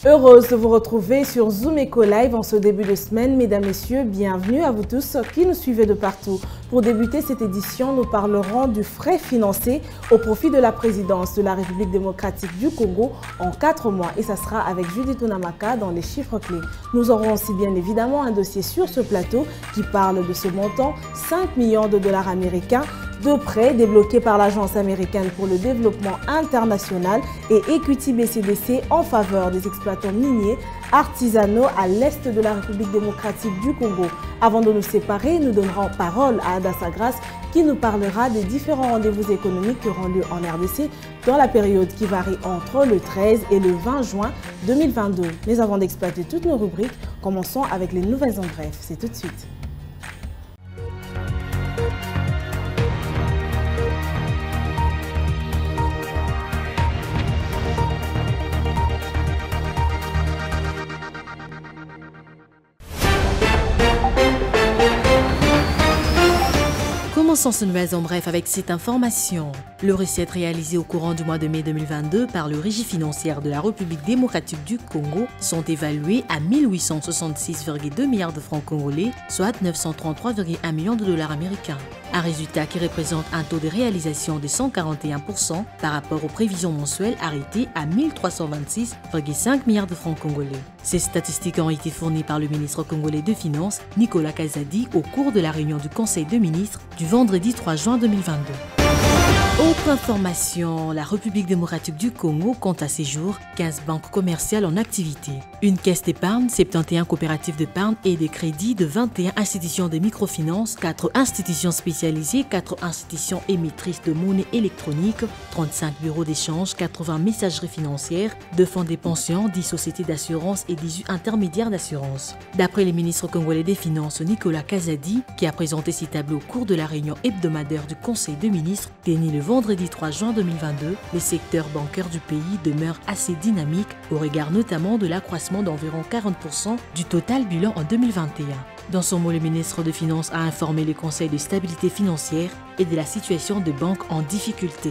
Heureuse de vous retrouver sur Zoom Eco Live en ce début de semaine. Mesdames, Messieurs, bienvenue à vous tous qui nous suivez de partout. Pour débuter cette édition, nous parlerons du frais financé au profit de la présidence de la République démocratique du Congo en 4 mois. Et ça sera avec Judith Tunamaka dans les chiffres clés. Nous aurons aussi bien évidemment un dossier sur ce plateau qui parle de ce montant, 5 millions de dollars américains, de prêts débloqués par l'Agence américaine pour le développement international et Equity BCDC en faveur des exploitants miniers artisanaux à l'est de la République démocratique du Congo. Avant de nous séparer, nous donnerons parole à Ada Sagras qui nous parlera des différents rendez-vous économiques qui auront lieu en RDC dans la période qui varie entre le 13 et le 20 juin 2022. Mais avant d'exploiter toutes nos rubriques, commençons avec les nouvelles en bref. C'est tout de suite. Commençons ce nouvelles en bref avec cette information. Le recette réalisé au courant du mois de mai 2022 par le Régie financière de la République démocratique du Congo sont évalués à 1866,2 milliards de francs congolais, soit 933,1 millions de dollars américains. Un résultat qui représente un taux de réalisation de 141% par rapport aux prévisions mensuelles arrêtées à 1326,5 milliards de francs congolais. Ces statistiques ont été fournies par le ministre congolais de Finances, Nicolas Kazadi, au cours de la réunion du Conseil de ministres du vendredi 3 juin 2022. Autre information, la République démocratique du Congo compte à ces jours 15 banques commerciales en activité. Une caisse d'épargne, 71 coopératives d'épargne et de crédit de 21 institutions de microfinance, 4 institutions spécialisées, 4 institutions émettrices de monnaie électronique, 35 bureaux d'échange, 80 messageries financières, 2 fonds de pension, 10 sociétés d'assurance et 18 intermédiaires d'assurance. D'après le ministre congolais des Finances, Nicolas Kazadi, qui a présenté ces tableaux au cours de la réunion hebdomadaire du Conseil de ministres, tenue le vendredi 3 juin 2022, les secteurs bancaires du pays demeurent assez dynamiques au regard notamment de l'accroissement d'environ 40% du total bilan en 2021. Dans son mot, le ministre des Finances a informé le Conseil de stabilité financière et de la situation des banques en difficulté.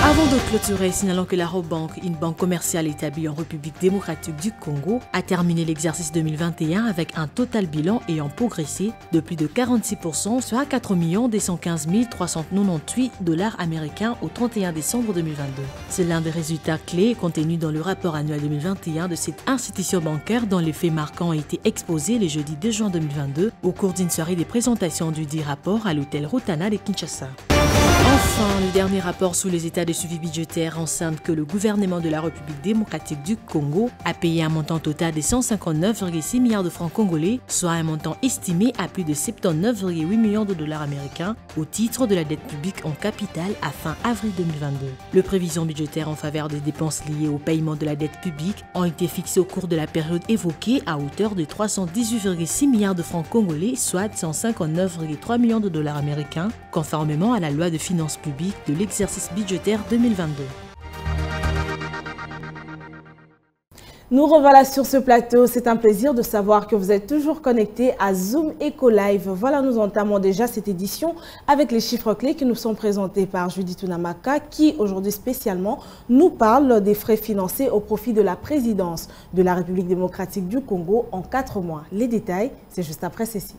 Avant de clôturer, signalons que la Robank, une banque commerciale établie en République démocratique du Congo, a terminé l'exercice 2021 avec un total bilan ayant progressé de plus de 46%, soit 4 215 398 dollars américains au 31 décembre 2022. C'est l'un des résultats clés contenus dans le rapport annuel 2021 de cette institution bancaire dont les faits marquants ont été exposés le jeudi 2 juin 2022 au cours d'une soirée de présentation du dit rapport à l'hôtel Rotana de Kinshasa. Enfin, le dernier rapport sous les états de suivi budgétaire renseigne que le gouvernement de la République démocratique du Congo a payé un montant total de 159,6 milliards de francs congolais, soit un montant estimé à plus de 79,8 millions de dollars américains au titre de la dette publique en capital à fin avril 2022. Les prévisions budgétaires en faveur des dépenses liées au paiement de la dette publique ont été fixées au cours de la période évoquée à hauteur de 318,6 milliards de francs congolais, soit 159,3 millions de dollars américains, conformément à la loi de finances publiques de l'exercice budgétaire 2022. Nous revoilà sur ce plateau. C'est un plaisir de savoir que vous êtes toujours connectés à Zoom Eco Live. Voilà, nous entamons déjà cette édition avec les chiffres clés qui nous sont présentés par Judith Tunamaka qui, aujourd'hui spécialement, nous parle des frais financés au profit de la présidence de la République démocratique du Congo en 4 mois. Les détails, c'est juste après ceci.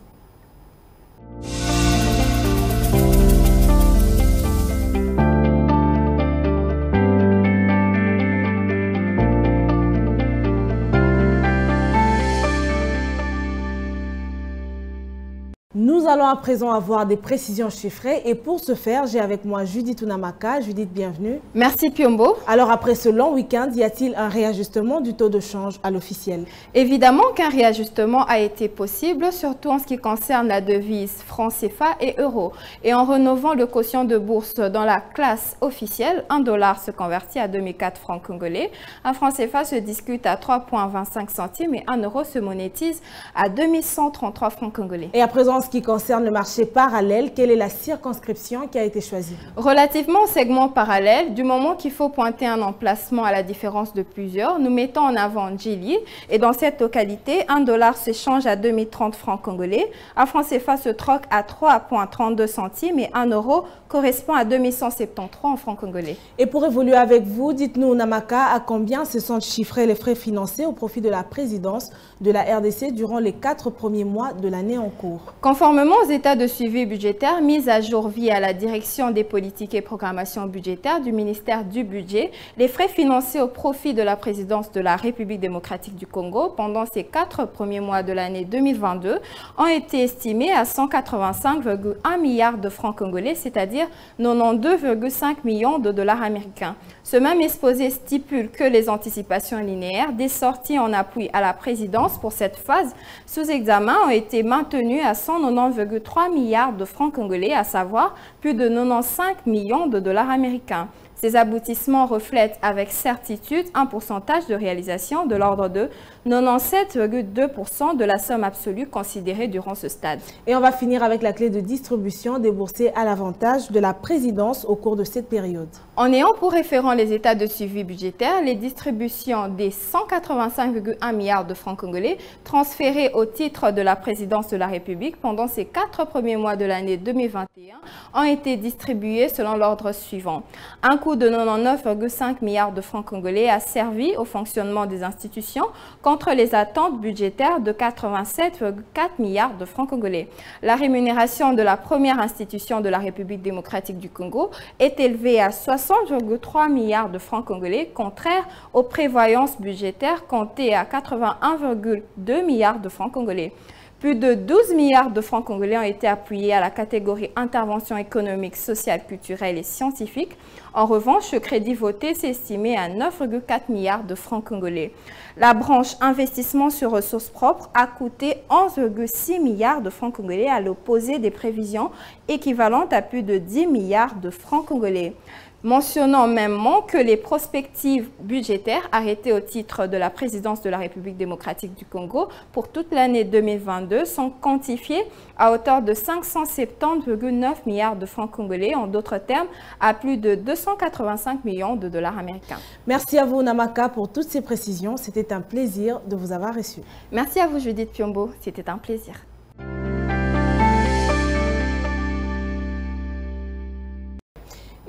Nous allons à présent avoir des précisions chiffrées et pour ce faire, j'ai avec moi Judith Tunamaka. Judith, bienvenue. Merci Piombo. Alors après ce long week-end, y a-t-il un réajustement du taux de change à l'officiel? Évidemment qu'un réajustement a été possible, surtout en ce qui concerne la devise franc CFA et euro. Et en rénovant le quotient de bourse dans la classe officielle, 1 dollar se convertit à 2004 francs congolais, un franc CFA se discute à 3,25 centimes et 1 euro se monétise à 2133 francs congolais. Et à présent, en ce qui concerne le marché parallèle, quelle est la circonscription qui a été choisie? Relativement au segment parallèle, du moment qu'il faut pointer un emplacement à la différence de plusieurs, nous mettons en avant Djili. Et dans cette localité, $1 s'échange à 2030 francs congolais. Un franc CFA se troque à 3,32 centimes et 1 euro correspond à 2173 en francs congolais. Et pour évoluer avec vous, dites-nous, Namaka, à combien se sont chiffrés les frais financés au profit de la présidence de la RDC durant les 4 premiers mois de l'année en cours? Conformément aux états de suivi budgétaire mis à jour via la Direction des politiques et programmation budgétaire du ministère du Budget, les frais financés au profit de la présidence de la République démocratique du Congo pendant ces 4 premiers mois de l'année 2022 ont été estimés à 185,1 milliards de francs congolais, c'est-à-dire 92,5 millions de dollars américains. Ce même exposé stipule que les anticipations linéaires des sorties en appui à la présidence pour cette phase sous examen ont été maintenues à 190,3 milliards de francs congolais, à savoir plus de 95 millions de dollars américains. Ces aboutissements reflètent avec certitude un pourcentage de réalisation de l'ordre de 97,2% de la somme absolue considérée durant ce stade. Et on va finir avec la clé de distribution déboursée à l'avantage de la présidence au cours de cette période. En ayant pour référent les états de suivi budgétaire, les distributions des 185,1 milliards de francs congolais transférés au titre de la présidence de la République pendant ces 4 premiers mois de l'année 2021 ont été distribuées selon l'ordre suivant. Un coût de 99,5 milliards de francs congolais a servi au fonctionnement des institutions contre les attentes budgétaires de 87,4 milliards de francs congolais. La rémunération de la première institution de la République démocratique du Congo est élevée à 60,3 milliards de francs congolais, contraire aux prévoyances budgétaires comptées à 81,2 milliards de francs congolais. Plus de 12 milliards de francs congolais ont été appuyés à la catégorie intervention économique, sociale, culturelle et scientifique. En revanche, le crédit voté s'est estimé à 9,4 milliards de francs congolais. La branche investissement sur ressources propres a coûté 11,6 milliards de francs congolais à l'opposé des prévisions équivalentes à plus de 10 milliards de francs congolais. Mentionnant mêmement que les prospectives budgétaires arrêtées au titre de la présidence de la République démocratique du Congo pour toute l'année 2022 sont quantifiées à hauteur de 570,9 milliards de francs congolais, en d'autres termes, à plus de 285 millions de dollars américains. Merci à vous, Namaka, pour toutes ces précisions. C'était un plaisir de vous avoir reçu. Merci à vous, Judith Piombo. C'était un plaisir.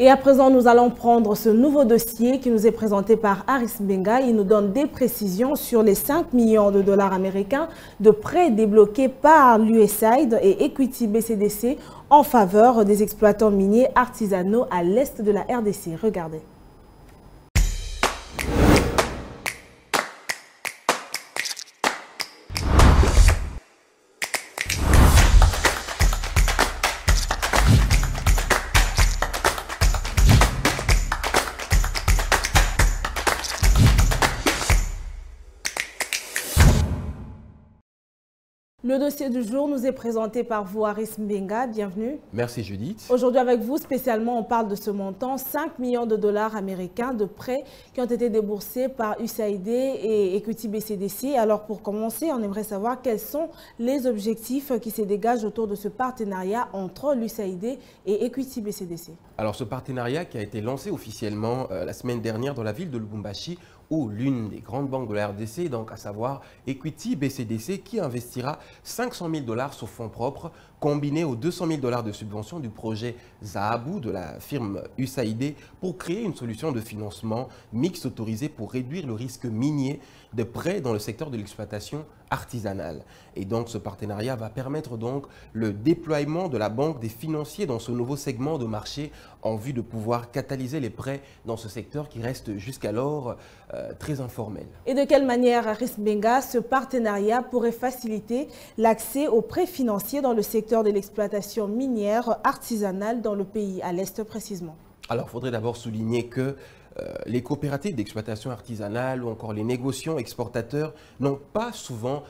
Et à présent, nous allons prendre ce nouveau dossier qui nous est présenté par Aris Benga. Il nous donne des précisions sur les 5 millions de dollars américains de prêts débloqués par l'USAID et Equity BCDC en faveur des exploitants miniers artisanaux à l'est de la RDC. Regardez. Le dossier du jour nous est présenté par vous, Aris Mbenga. Bienvenue. Merci Judith. Aujourd'hui avec vous, spécialement, on parle de ce montant, 5 millions de dollars américains de prêts qui ont été déboursés par USAID et Equity BCDC. Alors pour commencer, on aimerait savoir quels sont les objectifs qui se dégagent autour de ce partenariat entre l'USAID et Equity BCDC. Alors ce partenariat qui a été lancé officiellement la semaine dernière dans la ville de Lubumbashi, où l'une des grandes banques de la RDC, donc à savoir Equity BCDC, qui investira 500 000 dollars sur fonds propres, combinés aux 200 000 dollars de subvention du projet Zahabou de la firme USAID pour créer une solution de financement mixte autorisée pour réduire le risque minier de prêts dans le secteur de l'exploitation artisanale. Et donc ce partenariat va permettre donc le déploiement de la banque des financiers dans ce nouveau segment de marché en vue de pouvoir catalyser les prêts dans ce secteur qui reste jusqu'alors très informel. Et de quelle manière, Aris Benga, ce partenariat pourrait faciliter l'accès aux prêts financiers dans le secteur de l'exploitation minière artisanale dans le pays, à l'Est précisément? Alors, il faudrait d'abord souligner que les coopératives d'exploitation artisanale ou encore les négociants exportateurs n'ont pas souvent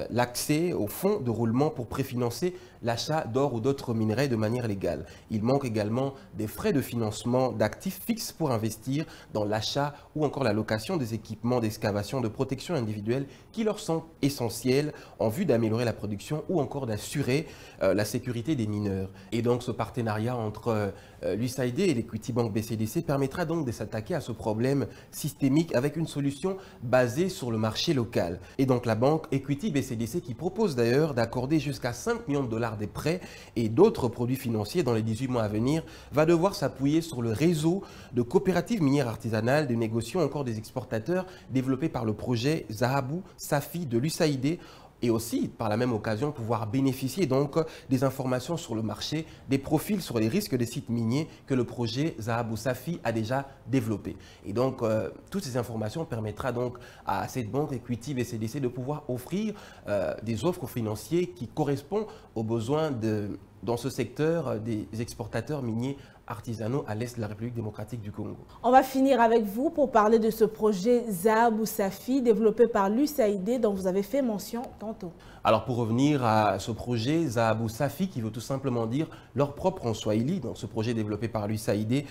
l'accès aux fonds de roulement pour préfinancer l'achat d'or ou d'autres minerais de manière légale. Il manque également des frais de financement d'actifs fixes pour investir dans l'achat ou encore la location des équipements d'excavation de protection individuelle qui leur sont essentiels en vue d'améliorer la production ou encore d'assurer la sécurité des mineurs. Et donc ce partenariat entre l'USAID et l'Equity Bank BCDC permettra donc de s'attaquer à ce problème systémique avec une solution basée sur le marché local. Et donc la banque Equity BCDC qui propose d'ailleurs d'accorder jusqu'à 5 millions de dollars des prêts et d'autres produits financiers dans les 18 mois à venir va devoir s'appuyer sur le réseau de coopératives minières artisanales, des négociants, encore des exportateurs développés par le projet Zahabou Safi de l'USAID, et aussi, par la même occasion, pouvoir bénéficier donc des informations sur le marché, des profils sur les risques des sites miniers que le projet Zahabou Safi a déjà développé. Et donc, toutes ces informations permettra donc à cette banque Equity BCDC de pouvoir offrir des offres financières qui correspondent aux besoins dans ce secteur des exportateurs miniers artisanaux à l'est de la République démocratique du Congo. On va finir avec vous pour parler de ce projet Zahabou Safi développé par l'USAID dont vous avez fait mention tantôt. Alors pour revenir à ce projet Zahabou Safi qui veut tout simplement dire leur propre en Swahili, donc ce projet développé par l'USAID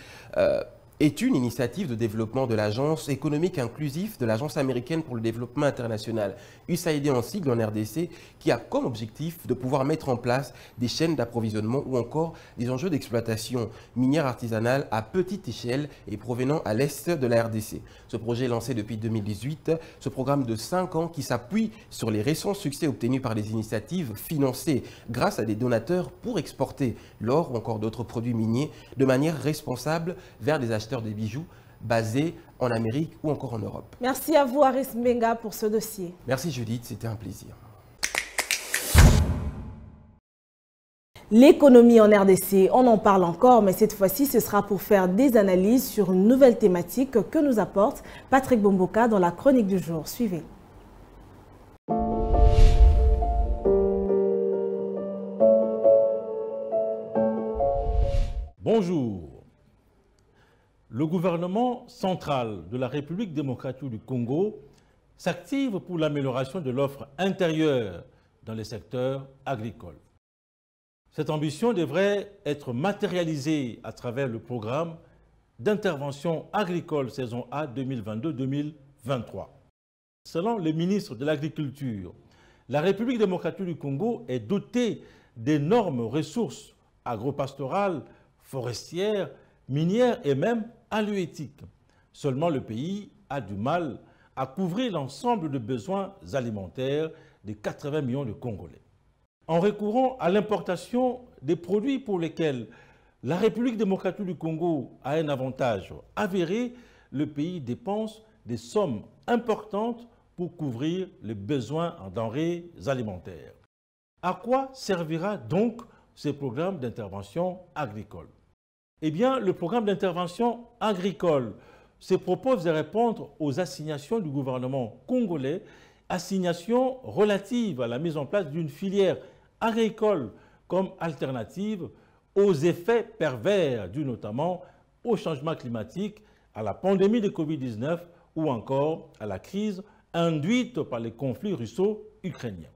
est une initiative de développement de l'Agence économique inclusive de l'Agence américaine pour le développement international, USAID en sigle en RDC, qui a comme objectif de pouvoir mettre en place des chaînes d'approvisionnement ou encore des enjeux d'exploitation minière artisanale à petite échelle et provenant à l'est de la RDC. Ce projet est lancé depuis 2018, ce programme de 5 ans qui s'appuie sur les récents succès obtenus par des initiatives financées grâce à des donateurs pour exporter l'or ou encore d'autres produits miniers de manière responsable vers des acheteurs des bijoux basés en Amérique ou encore en Europe. Merci à vous Aris Mbenga pour ce dossier. Merci Judith, c'était un plaisir. L'économie en RDC, on en parle encore, mais cette fois-ci, ce sera pour faire des analyses sur une nouvelle thématique que nous apporte Patrick Bomboka dans la chronique du jour. Suivez. Bonjour. Le gouvernement central de la République démocratique du Congo s'active pour l'amélioration de l'offre intérieure dans les secteurs agricoles. Cette ambition devrait être matérialisée à travers le programme d'intervention agricole saison A 2022-2023. Selon le ministre de l'Agriculture, la République démocratique du Congo est dotée d'énormes ressources agropastorales, forestières, minières et même halieutiques. Seulement le pays a du mal à couvrir l'ensemble des besoins alimentaires des 80 millions de Congolais. En recourant à l'importation des produits pour lesquels la République démocratique du Congo a un avantage avéré, le pays dépense des sommes importantes pour couvrir les besoins en denrées alimentaires. À quoi servira donc ce programme d'intervention agricole? Eh bien, le programme d'intervention agricole se propose de répondre aux assignations du gouvernement congolais, assignations relatives à la mise en place d'une filière agricole comme alternative aux effets pervers dus notamment au changement climatique, à la pandémie de Covid-19 ou encore à la crise induite par les conflits russo-ukrainiens.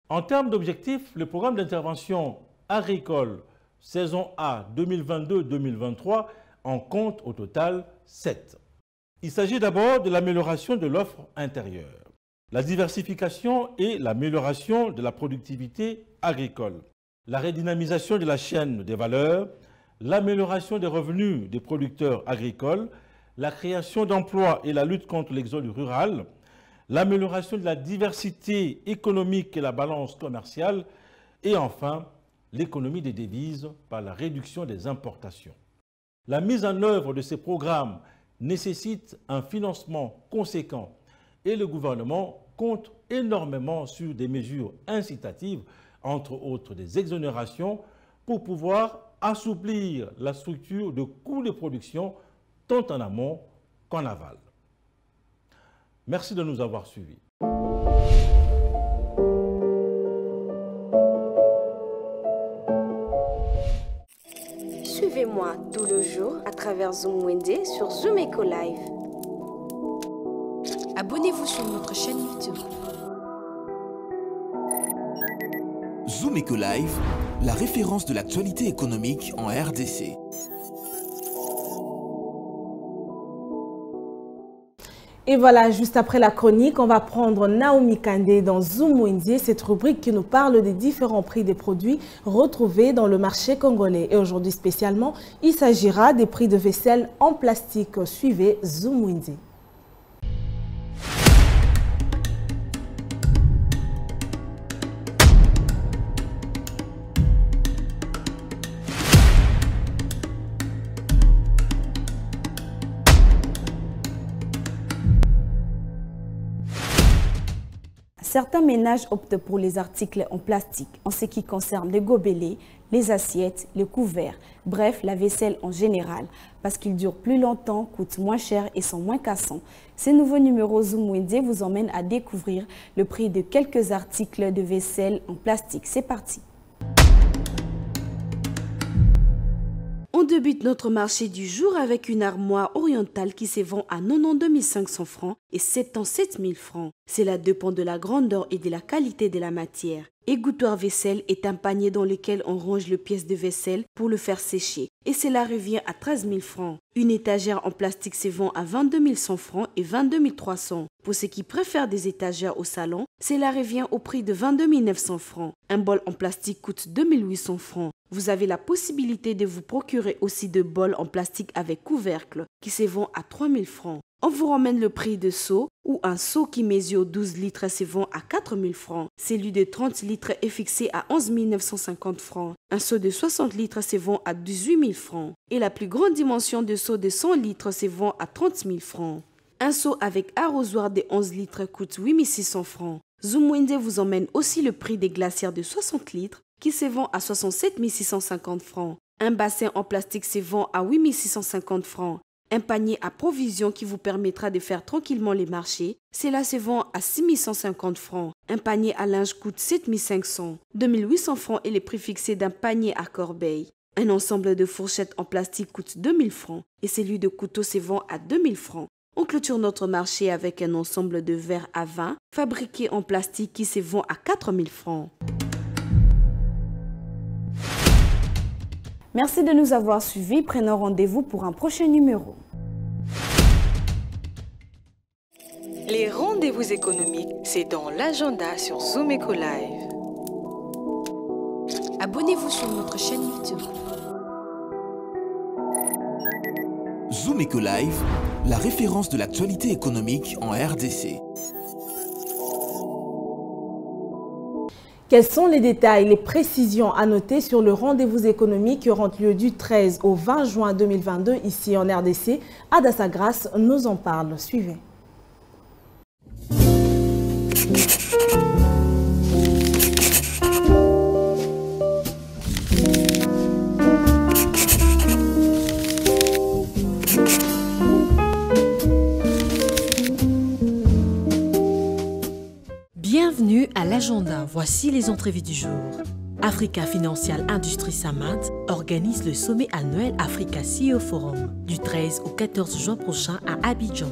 En termes d'objectifs, le programme d'intervention agricole saison A 2022-2023 en compte au total 7. Il s'agit d'abord de l'amélioration de l'offre intérieure, la diversification et l'amélioration de la productivité agricole, la redynamisation de la chaîne des valeurs, l'amélioration des revenus des producteurs agricoles, la création d'emplois et la lutte contre l'exode rural, l'amélioration de la diversité économique et la balance commerciale, et enfin, l'économie des devises par la réduction des importations. La mise en œuvre de ces programmes nécessite un financement conséquent et le gouvernement compte énormément sur des mesures incitatives, entre autres des exonérations, pour pouvoir assouplir la structure de coûts de production tant en amont qu'en aval. Merci de nous avoir suivis. Suivez-moi tout le jour à travers Zoom Wende sur Zoom Eco Live. Abonnez-vous sur notre chaîne YouTube. Zoom Eco Live, la référence de l'actualité économique en RDC. Et voilà, juste après la chronique, on va prendre Naomi Kandé dans Zoom Wendy, cette rubrique qui nous parle des différents prix des produits retrouvés dans le marché congolais. Et aujourd'hui spécialement, il s'agira des prix de vaisselle en plastique. Suivez Zoom Wendy. Certains ménages optent pour les articles en plastique en ce qui concerne les gobelets, les assiettes, les couverts, bref, la vaisselle en général, parce qu'ils durent plus longtemps, coûtent moins cher et sont moins cassants. Ces nouveaux numéros Zoom Wendy vous emmènent à découvrir le prix de quelques articles de vaisselle en plastique. C'est parti! On débute notre marché du jour avec une armoire orientale qui se vend à 92 500 francs et 77 000 francs. Cela dépend de la grandeur et de la qualité de la matière. Égouttoir vaisselle est un panier dans lequel on range les pièces de vaisselle pour le faire sécher et cela revient à 13 000 francs. Une étagère en plastique se vend à 22 100 francs et 22 300. Pour ceux qui préfèrent des étagères au salon, cela revient au prix de 22 900 francs. Un bol en plastique coûte 2 800 francs. Vous avez la possibilité de vous procurer aussi de bols en plastique avec couvercle qui se vend à 3 000 francs. On vous ramène le prix de seau ou un seau qui mesure 12 litres se vend à 4 000 francs. Celui de 30 litres est fixé à 11 950 francs. Un seau de 60 litres se vend à 18 000 francs. Et la plus grande dimension de seau de 100 litres se vend à 30 000 francs. Un seau avec arrosoir de 11 litres coûte 8 600 francs. Zoom Wendy vous emmène aussi le prix des glacières de 60 litres qui se vend à 67 650 francs. Un bassin en plastique se vend à 8 650 francs. Un panier à provisions qui vous permettra de faire tranquillement les marchés, cela se vend à 6 150 francs. Un panier à linge coûte 7 500. 2 800 francs est le prix fixé d'un panier à corbeille. Un ensemble de fourchettes en plastique coûte 2 000 francs et celui de couteau se vend à 2 000 francs. On clôture notre marché avec un ensemble de verres à vin fabriqués en plastique qui se vend à 4 000 francs. Merci de nous avoir suivis. Prenons rendez-vous pour un prochain numéro. Les rendez-vous économiques, c'est dans l'agenda sur Zoom Eco Live. Abonnez-vous sur notre chaîne YouTube. Zoom Eco Live, la référence de l'actualité économique en RDC. Quels sont les détails, les précisions à noter sur le rendez-vous économique qui aura lieu du 13 au 20 juin 2022 ici en RDC? Adassa Grace nous en parle. Suivez. Bienvenue à l'agenda. Voici les entrevues du jour. Africa Financial Industrie Samant organise le sommet annuel Africa CEO Forum du 13 au 14 juin prochain à Abidjan.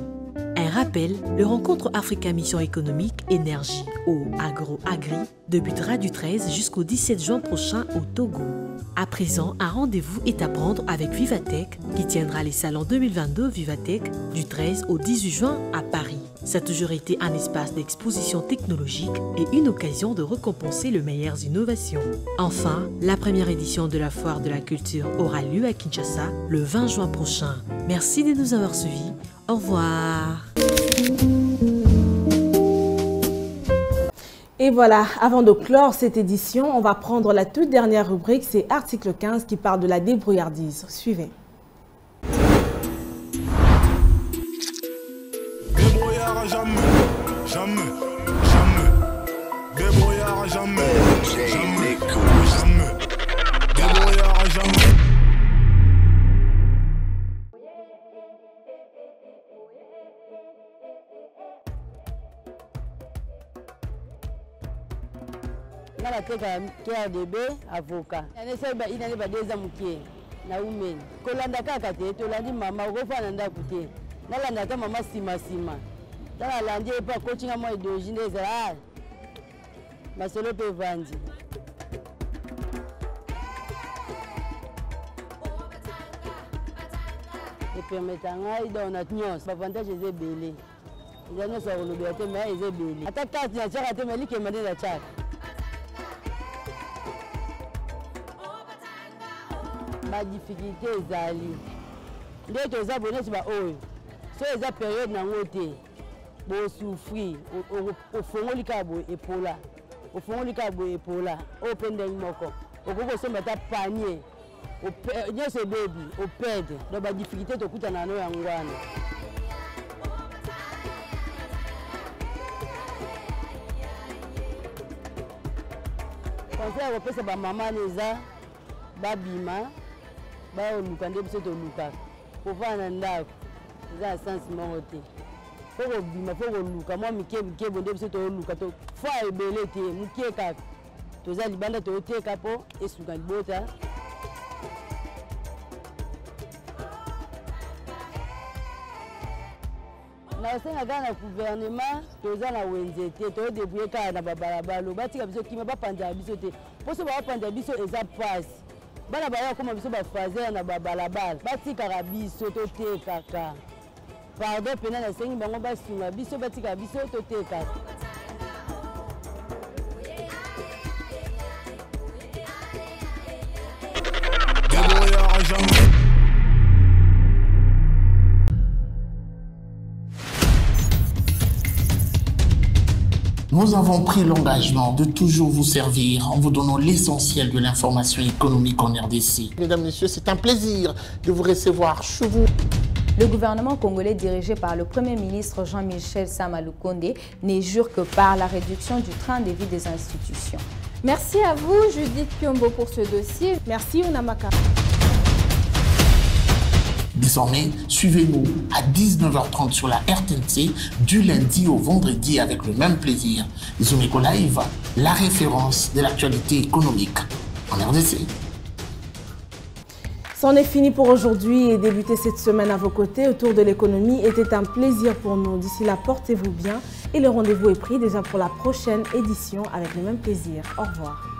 Un rappel, le rencontre Africa Mission économique Énergie au Agro-Agri débutera du 13 jusqu'au 17 juin prochain au Togo. À présent, un rendez-vous est à prendre avec Vivatech qui tiendra les salons 2022 Vivatech du 13 au 18 juin à Paris. Ça a toujours été un espace d'exposition technologique et une occasion de récompenser les meilleures innovations. Enfin, la première édition de la Foire de la Culture aura lieu à Kinshasa le 20 juin prochain. Merci de nous avoir suivis. Au revoir. Et voilà, avant de clore cette édition, on va prendre la toute dernière rubrique, c'est article 15 qui parle de la débrouillardise. Suivez. Débrouillard jamais, jamais, jamais. Débrouillard jamais, jamais, jamais. Débrouillard jamais. Nala teka KADB avocat. Ina ne badeza mukie na umeni. Kolanda kaka te tolandi mama okofana ndaku te. Nalanda ta mama sima. Tala landi pa coaching mo idéologie des masolo pe vandi. permettre ngai donc nyonso avantage eza belé eza nyonso akolobela te mais eza belé ata karte na tiaka te mais likema nde na tiaka badifficulté ezali nde toza bonesi baoyo so eza période nango te bosouffrir ofongoli kaka boye epola ofongoli kaka boye epola oyo mpe ndenge moko okoki kosomba ata panier nyonso ebebi opede donc badifficulté tokutana nano yango wana conseil ya kopesa bamama eza babima bayoluka nde biso tolukaka kofana na ndako eza na sansi moko te fo kobima fo koluka mwa mikebikebo nde biso toluka fo ebele te mokie kaka toza libanda tooteka mpo esuka libota nakosenga kaka na gouvernement toza na wenze te todebrouye kaka na babalabala batika biso kima bapanzaka biso te mposo bapanzaka biso eza pasi bana bayo akoma biso bafraser na babalabala batikaka biso totekaka pardon pena nasengi bango basunga biso batikaka biso totekaka Nous avons pris l'engagement de toujours vous servir en vous donnant l'essentiel de l'information économique en RDC. Mesdames, Messieurs, c'est un plaisir de vous recevoir chez vous. Le gouvernement congolais dirigé par le Premier ministre Jean-Michel Sama Lukonde n'est jure que par la réduction du train de vie des institutions. Merci à vous, Judith Piombo, pour ce dossier. Merci, Unamaka. Désormais, suivez-nous à 19h30 sur la RTNC du lundi au vendredi avec le même plaisir. Zumeko Live, la référence de l'actualité économique en RDC. C'en est fini pour aujourd'hui et débuter cette semaine à vos côtés autour de l'économie était un plaisir pour nous. D'ici là, portez-vous bien et le rendez-vous est pris déjà pour la prochaine édition avec le même plaisir. Au revoir.